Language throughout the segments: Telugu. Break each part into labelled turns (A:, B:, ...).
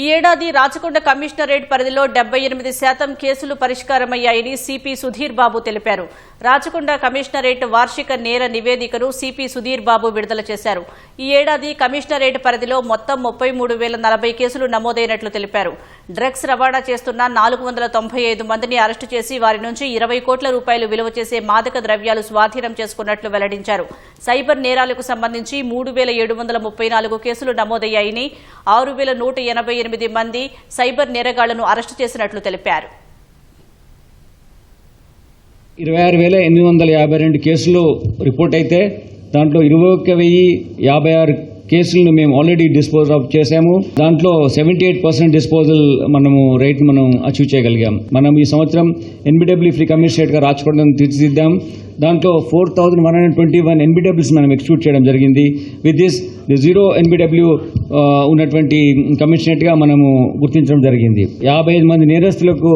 A: ఈ ఏడాది రాచకొండ కమిషనరేట్ పరిధిలో 78% కేసులు పరిష్కారమయ్యాయని సిపి సుధీర్ బాబు తెలిపారు. రాచకొండ కమిషనరేట్ వార్షిక నేర నివేదికను సిపి సుధీర్ బాబు విడుదల చేశారు. ఈ ఏడాది కమిషనరేట్ పరిధిలో మొత్తం 33,040 కేసులు నమోదైనట్లు తెలిపారు. డ్రగ్స్ రవాణా చేస్తున్న 495 మందిని అరెస్టు చేసి వారి నుంచి 20 కోట్ల రూపాయలు విలువ చేసే మాదక ద్రవ్యాలు స్వాధీనం చేసుకున్నట్లు వెల్లడించారు. సైబర్ నేరాలకు సంబంధించి 3,734 కేసులు నమోదయ్యాయని 6,188 మంది సైబర్ నేరగాళ్లను అరెస్టు చేసినట్లు తెలిపారు.
B: 26,852 కేసులు రిపోర్ట్ అయితే దాంట్లో 21,056 కేసులను మేము ఆల్రెడీ డిస్పోజ్ ఆఫ్ చేశాము. దాంట్లో 78% డిస్పోజల్ రేట్ మనం అచీవ్ చేయగలిగాం. మనం ఈ సంవత్సరం ఎన్బిడబ్ల్యూ ఫ్రీ కమిషనరేట్ గా రాచకొండను తీర్చిదిద్దాం. దాంట్లో 4,121 ఎన్బిడబ్ల్యూస్ మనం ఎక్స్క్యూట్ చేయడం జరిగింది. విత్ దిస్ జీరో ఎన్బిడబ్ల్యూ ఉన్నటువంటి కమిషనరేట్ గా మనము గుర్తించడం జరిగింది. 55 మంది నేరస్తులకు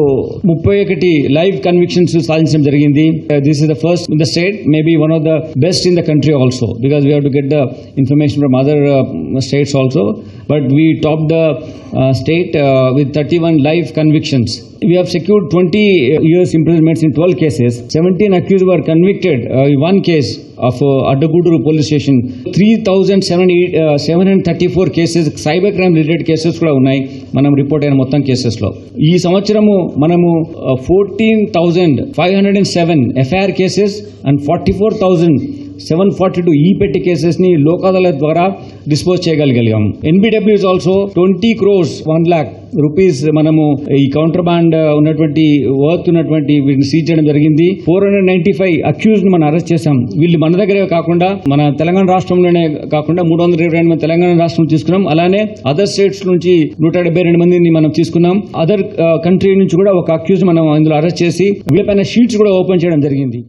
B: 31 లైవ్ కన్విక్షన్స్ సాధించడం జరిగింది. This is the first in the state, maybe one of the best in the country also, because we have to get the information from other states also, but we topped the state with 31 live convictions. We have secured 20 years imprisonments in 12 cases. 17 accused were convicted in one case of Addaguduru police station. 3,734 cases cyber crime related cases కూడా ఉన్నాయి మనం రిపోర్ట్ అయిన మొత్తం కేసెస్ లో. ఈ సంవత్సరము మనము 14,507 FIR cases and 44,742 e petty cases ని లోక్ అదాలత్ ద్వారా డిస్పోజ్ చేయగలిగాం. NBW is also 20 crores 1 lakh rupees మనము ఈ కౌంటర్ బాండ్ ఉన్నటువంటి వర్త్ ఉన్నటువంటి వీటిని సీజ్ చేయడం జరిగింది. 495 అక్యూజ్ మనం అరెస్ట్ చేశాం. వీళ్ళు మన దగ్గరే కాకుండా మన తెలంగాణ రాష్ట్రంలోనే కాకుండా 322 మంది తెలంగాణ రాష్ట్రం తీసుకున్నాం. అలానే అదర్ స్టేట్స్ నుంచి 172 మందిని మనం తీసుకున్నాం. అదర్ కంట్రీ నుంచి కూడా ఒక అక్యూజ్ మనం ఇందులో అరెస్ట్ చేసి వీళ్ళపైన షీట్స్ కూడా ఓపెన్ చేయడం జరిగింది.